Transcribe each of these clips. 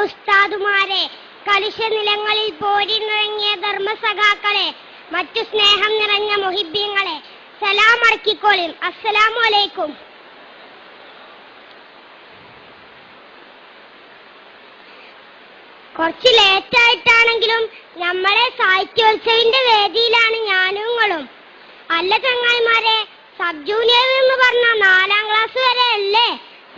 ഉസ്താദുമാരെ, കലുഷ നിലങ്ങളിൽ പോരിനിറങ്ങിയ ധർമ്മസഖാക്കളെ, മറ്റു സ്നേഹം നിറഞ്ഞ മുഹിബ്ബീങ്ങളെ, സലാം അടക്കിക്കോളിൻ. അസ്സലാമു അലൈക്കും. കുറച്ച് ലേറ്റായിട്ടാണെങ്കിലും നമ്മളെ സാഹിത്യോത്സവിന്റെ വേദിയിലാണ് ഞാനും നിങ്ങളും. അല്ല ചങ്ങായിമാരെ, സബ് ജൂനിയർ എന്ന് പറഞ്ഞ 4ാം ക്ലാസ് വരെ അല്ലേ?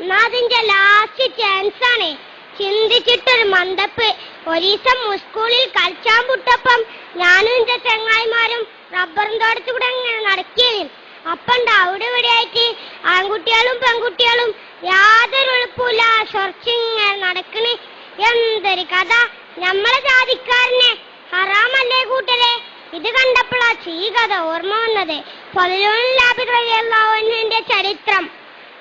എന്നാ അതിന്റെ ലാസ്റ്റ് ചാൻസ് ആണ്. ചിന്തിച്ചിട്ടൊരു മന്ദപ്പ്. ഒരീസം സ്കൂളിൽ കളിച്ചാൻ പുട്ടപ്പം ഞാനും എന്റെ ചങ്ങായിമാരും റബ്ബറും തോട്ടത്തൂടെ അങ്ങനെ നടക്കുകയും അപ്പണ്ട് അവിടെ ഇവിടെയായിട്ട് ആൺകുട്ടികളും പെൺകുട്ടികളും യാതൊരു എളുപ്പമില്ല ചൊറച്ചിങ്ങനെ നടക്കണേ. എന്തൊരു കഥ! നമ്മളെ ജാതിക്കാരനെ ഹറാമല്ലേ കൂട്ടരെ? ഇത് കണ്ടപ്പോഴാ ഈ കഥ ഓർമ്മ വന്നത്. ഫളിലുല്ലാഹിന്റെ ചരിത്രം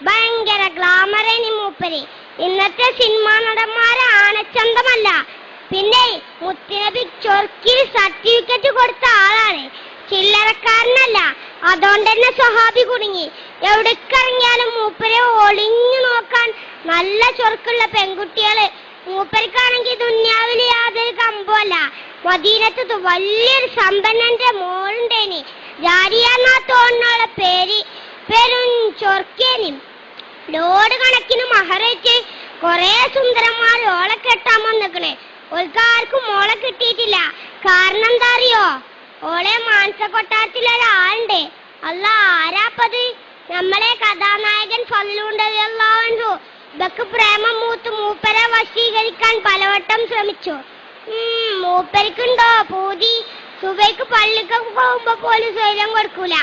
ഭയങ്കര ഗ്ലാമറേനി മൂപ്പര്. ഇന്നത്തെ സിനിമാ നടന്മാരെ ആനച്ചന്തമല്ല. പിന്നെ മുത്തുനബി ചൊർക്കിൽ സർട്ടിഫിക്കറ്റ് കൊടുത്ത ആളാണ്, ചില്ലറക്കാരനല്ല. അതുകൊണ്ട് തന്നെ സ്വഹാബി കുടുങ്ങി. എവിടേക്കിറങ്ങിയാലും മൂപ്പരെ ഒളിഞ്ഞു നോക്കാൻ നല്ല ചൊർക്കുള്ള പെൺകുട്ടികള്. മൂപ്പർക്കാണെങ്കിൽ ദുന്യാവിൽ യാതൊരു കമ്പമല്ല. മദീനത്ത് വലിയൊരു സമ്പന്നന്റെ മോളുണ്ടേനി, ജാരിയാന്നാ തോന്നുന്ന പേരും ചൊർക്കേനി. ലോഡ് കണക്കിന് മഹറേറ്റ് കൊറേ സുന്ദരന്മാർ ഓളെ കെട്ടാൻ വന്നിക്കണേ. ഓൾക്കാർക്കും മോളെ കിട്ടിയിട്ടില്ല. കാരണം എന്താ അറിയോ? ഓളെ മാനസകൊട്ടാരത്തിലൊരാളുണ്ട്. അല്ല, ആരാപ്പത്? നമ്മളെ കഥാനായകൻ ഫളിലുല്ലാഹു. ഇതൊക്കെ പ്രേമം മൂത്ത് മൂപ്പരെ വശീകരിക്കാൻ പലവട്ടം ശ്രമിച്ചു. മൂപ്പരിക്കുണ്ടോ പൂതി? സുബൈക്ക് പള്ളിക്കൊക്കെ പോകുമ്പോ പോലും സ്വൈര്യം കൊടുക്കൂല.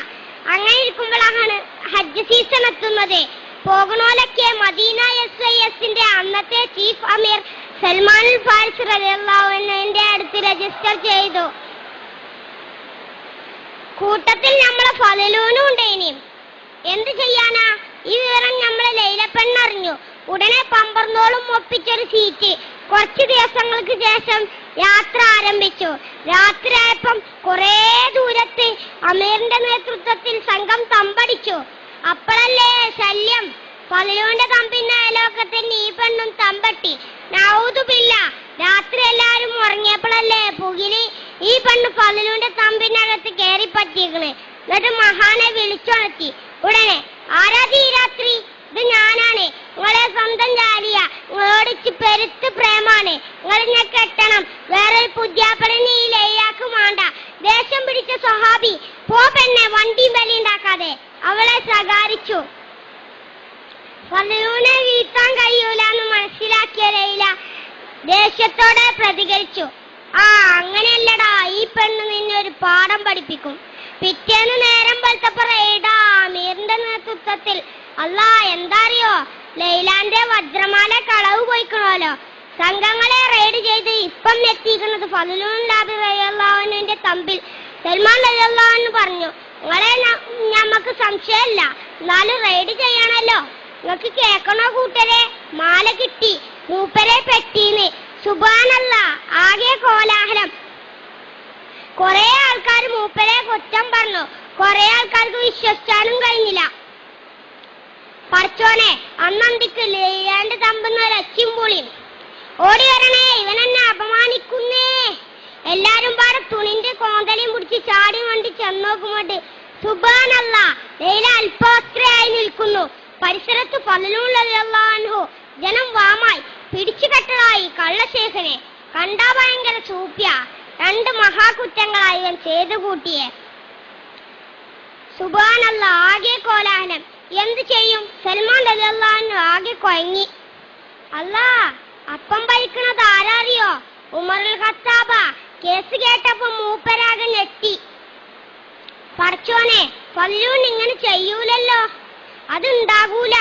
അങ്ങനെ ഇരിക്കുമ്പോഴാണ് ഹജ്ജ് സീസൺ എത്തുന്നത്. പോകണോലൊക്കെ മദീന SISന്റെ അന്നത്തെ ചീഫ് അമീർ സൽമാൻ ഫാരിസ് റളിയല്ലാഹു അൻഹുവിന്റെ അടുത്ത് രജിസ്റ്റർ ചെയ്തു. കൂട്ടത്തിൽ നമ്മളെ ഫളിലൂനും ഉണ്ടേനി. എന്ത് ചെയ്യാനാ? ഈ വിവരം നമ്മളെ ലൈലപ്പെണ്ണറിഞ്ഞു. ഉടനെ പമ്പർന്നോളും ഒപ്പിച്ചൊരു സീറ്റ്. കുറച്ചു ദിവസങ്ങൾക്ക് ശേഷം യാത്ര ആരംഭിച്ചു. രാത്രിയായപ്പം കുറേ ദൂരത്ത് അമീറിന്റെ നേതൃത്വത്തിൽ സംഘം തമ്പടിച്ചു. അപ്പോഴല്ലേ ശല്യം. ഫളിലുവിന്റെ തമ്പിന്റെ അയലോക്കത്തിന് ഈ പെണ്ണും തമ്പട്ടി. നൗദുബില്ല. രാത്രി എല്ലാരും ഉറങ്ങിയപ്പോഴല്ലേ പുകില് ഈ പെണ്ണ് ഫളിലുവിന്റെ തമ്പിനകത്ത് കയറി പറ്റിയേക്കണ്. എന്നിട്ട് മഹാനെ വിളിച്ചുണർത്തി. ഉടനെ, ആരാധി ഈ രാത്രി? ഇത് ഞാനാണ്, നിങ്ങളെ സ്വന്തം ജാലിയ. നിങ്ങളോടിച്ച് പെരുത്ത് പ്രേമാണ്. നിങ്ങളെ കെട്ടണം. വേറൊരു പുതിയാപ്പളിന് ഈ ലൈലാക്ക് വേണ്ട. ദേഷ്യം പിടിച്ച സ്വഹാബി, പോ പെണ്ണെ, വണ്ടിയും ബലിയുണ്ടാക്കാതെ അവളെ ശകാരിച്ചു. ഫളിലുവിനെ വീഴ്ത്താൻ കഴിയൂലെന്ന് മനസ്സിലാക്കിയ ലൈല ദേഷ്യത്തോടെ പ്രതികരിച്ചു. അങ്ങനെയല്ലടാ, ഈ പെണ്ണ് നിന്നെ ഒരു പാഠം പഠിപ്പിക്കും. പിറ്റേന്ന് നേരം വെളുത്തപ്പോ റെയ്ഡാ അമീറിന്റെ നേതൃത്വത്തിൽ. അല്ലാ, എന്താ അറിയോ? ലൈലാന്റെ വജ്രമാല കളവ് പോയിക്കണോലോ. സംഘങ്ങളെ റെയ്ഡ് ചെയ്ത് ഇപ്പം എത്തിക്കുന്നത് ഫളിലുല്ലാഹി റളിയല്ലാഹു അൻഹുവിന്റെ തമ്പിൽ സൽമാൻ റളിയല്ലാഹു അൻഹു പറഞ്ഞു, നിങ്ങളെ ഞമ്മക്ക് സംശയമില്ല, എന്നാലും റെയ്ഡ് ചെയ്യണല്ലോ. നിങ്ങൾക്ക് കേൾക്കണോ കൂട്ടരെ? മാല കിട്ടി, മൂപ്പരെ പെട്ടീന്ന്. സുബ്ഹാനല്ലാഹ്, ആകെ കോലാഹലം. കൊറേ ആൾക്കാർ മൂപ്പരെ കുറ്റം പറഞ്ഞു. കൊറേ ആൾക്കാർക്ക് വിശ്വസിച്ചാലും കഴിഞ്ഞില്ല. പടച്ചോനെ, അന്നന്തിക്ക് ലൈലാന്റെ തമ്പുന്ന ഒരച്ചും പൊളിയും. ഓടി വരണേ, ഇവനെന്നെ അപമാനിക്കുന്നേ. എല്ലാരും പാടെ തുണിന്റെ കോന്തലയും പിടിച്ച് ചാടി വണ്ടി ചെന്നോക്കുമ്പോട്ട് സുബ്ഹാനല്ലാഹ്, ലൈല അല്പവസ്ത്രയായി നിൽക്കുന്നു. പരിസരത്ത് ഫളിലുല്ലാഹി അൻഹു. ജനം വാമായി പിടിച്ചു കെട്ടലായി കള്ളശേഖനെ. കണ്ടാ ഭയങ്കര സൂപ്യ. 2 മഹാകുറ്റങ്ങളായി ഇവൻ ചെയ്തു കൂട്ടിയെ. സുബ്ഹാനല്ലാഹ്, ആകെ കോലാഹലം. എന്ത് ചെയ്യും? സൽമാൻ റളിയല്ലാഹു അൻഹു ആകെ കൊയങ്ങി. അല്ലാ, അപ്പം ഭരിക്കണത് ആരാറിയോ? ഉമറുൽ ഖത്താബ. കേസ് കേട്ടപ്പോ മൂപ്പരാകെ ഞെട്ടി. പടച്ചോനെ, ഫളിലൂൻ ഇങ്ങനെ ചെയ്യൂലല്ലോ. അതുണ്ടാകൂല.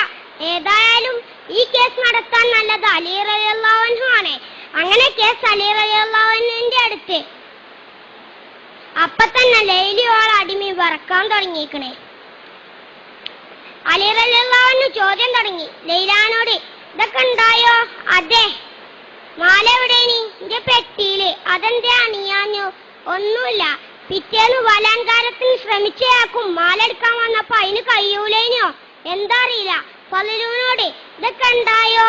ഏതായാലും ഈ കേസ് നടത്താൻ നല്ലത് അലി റളിയല്ലാഹു അൻഹു ആണ്. അങ്ങനെ കേസ് അലി റളിയല്ലാഹു അൻഹുവിന്റെ അടുത്ത്. അപ്പൊ തന്നെ ലൈലിയോൾ അടിമി വറക്കാൻ തുടങ്ങിയിരിക്കണേ. അലി റളിയല്ലാഹു അൻഹു ചോദ്യം തുടങ്ങി ലൈലാനോട്. ഇതൊക്കെ ഉണ്ടായോ? അതെ. മാല എവിടെനി? എന്റെ പെട്ടിയില്. അതെന്താ അണിയാഞ്ഞു? ഒന്നുമില്ല. പിറ്റേന്ന് ബലാത്കാരത്തിന് ശ്രമിച്ചയാക്കും മാല എടുക്കാൻ വന്നപ്പോ അതിന് കഴിയൂലേനോ? എന്താ അറിയില്ല. ഫളിലുവിനോട് ഇതൊക്കെ ഉണ്ടായോ?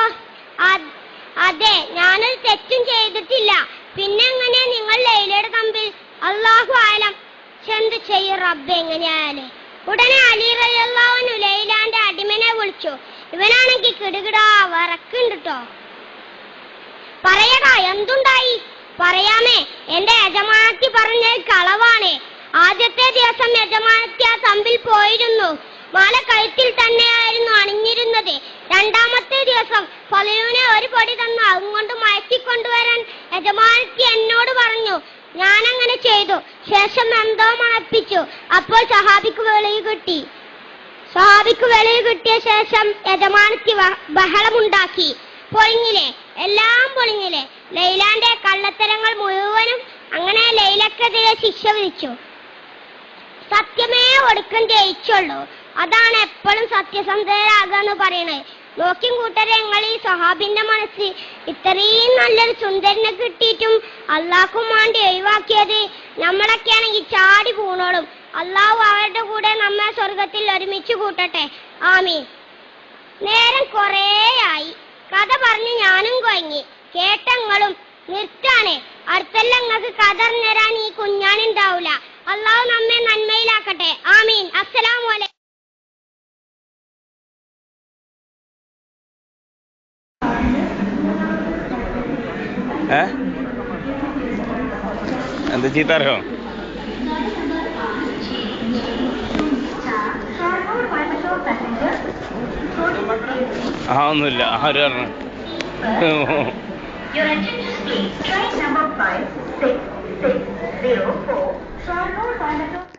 അതെ, ഞാനൊരു തെറ്റും ചെയ്തിട്ടില്ല. പിന്നെ എങ്ങനെയാ നിങ്ങൾ ലൈലയുടെ തമ്പിൽ? അല്ലാഹു ആലം. എന്ത് ചെയ്യും റബ്ബ് എങ്ങനെയായാലേ. ഉടനെ അലി റളിയല്ലാഹു അൻഹു ലൈലാന്റെ അടിമനെ വിളിച്ചു. ഇവനാണെങ്കിൽ കിടുകിടാ വറക്കുണ്ട് ട്ടോ. പറയടാ, എന്തുണ്ടായി? പറയാമേ, എന്റെ യജമാനത്തി പറഞ്ഞത് കളവാണ്. ആദ്യത്തെ ദിവസം യജമാനത്തി ആ തമ്പിൽ പോയിരുന്നു. മാല കഴുത്തിൽ തന്നെയായിരുന്നു അണിഞ്ഞിരുന്നത്. രണ്ടാമത്തെ ദിവസം ഫലൂനെ ഒരു പൊടി തന്നു അതുകൊണ്ട് മയക്കിക്കൊണ്ടുവരാൻ യജമാനത്തി എന്നോട് പറഞ്ഞു. ഞാനങ്ങനെ ചെയ്തു. ശേഷം എന്തോ മണപ്പിച്ചു. അപ്പോൾ സഹാബിക്ക് വെളിയിൽ കിട്ടിയ ശേഷം യജമാനത്തി ബഹളമുണ്ടാക്കി. പൊളിഞ്ഞില്ലേ, എല്ലാം പൊളിഞ്ഞില്ലേ. ലൈലാന്റെ കള്ളത്തരങ്ങൾ മുഴുവനും. അങ്ങനെ ലൈലക്കെതിരെ ശിക്ഷ വിധിച്ചു. സത്യമേ ഒടുക്കം ജയിച്ചുള്ളൂ. അതാണ് എപ്പോഴും സത്യസന്ധരാകാന്ന് പറയണത്. നോക്കിയും കൂട്ടരെ, നിങ്ങൾ ഈ സ്വഹാബിന്റെ മനസ്സ് ഇത്രയും നല്ലൊരു സുന്ദരനെ കിട്ടിയിട്ടും അള്ളാഹ്ക്കും വേണ്ടി ഒഴിവാക്കിയത്. നമ്മളൊക്കെ ആണെങ്കിൽ ചാടി പൂണോളും. അള്ളാഹു അവരുടെ കൂടെ നമ്മെ സ്വർഗത്തിൽ ഒരുമിച്ച് കൂട്ടട്ടെ, ആമീൻ. നേരം കുറേയായി. കഥ പറഞ്ഞ് ഞാനും കൊയങ്ങി. കേട്ടങ്ങളും നിർത്താനേ. അടുത്തെല്ലാം നിങ്ങൾക്ക് കഥ അറിഞ്ഞുതരാൻ ഈ കുഞ്ഞാനുണ്ടാവൂല. അള്ളാഹു നമ്മെ നന്മയിലാക്കട്ടെ, ആമീൻ. അസ്സലാമു അലൈക്കും. എന്താ ചീത്തറിയോ? ഒന്നുമില്ല. ആര് പറഞ്ഞു? Your attention please. Train number 566604, Sharnoor Coimbatore.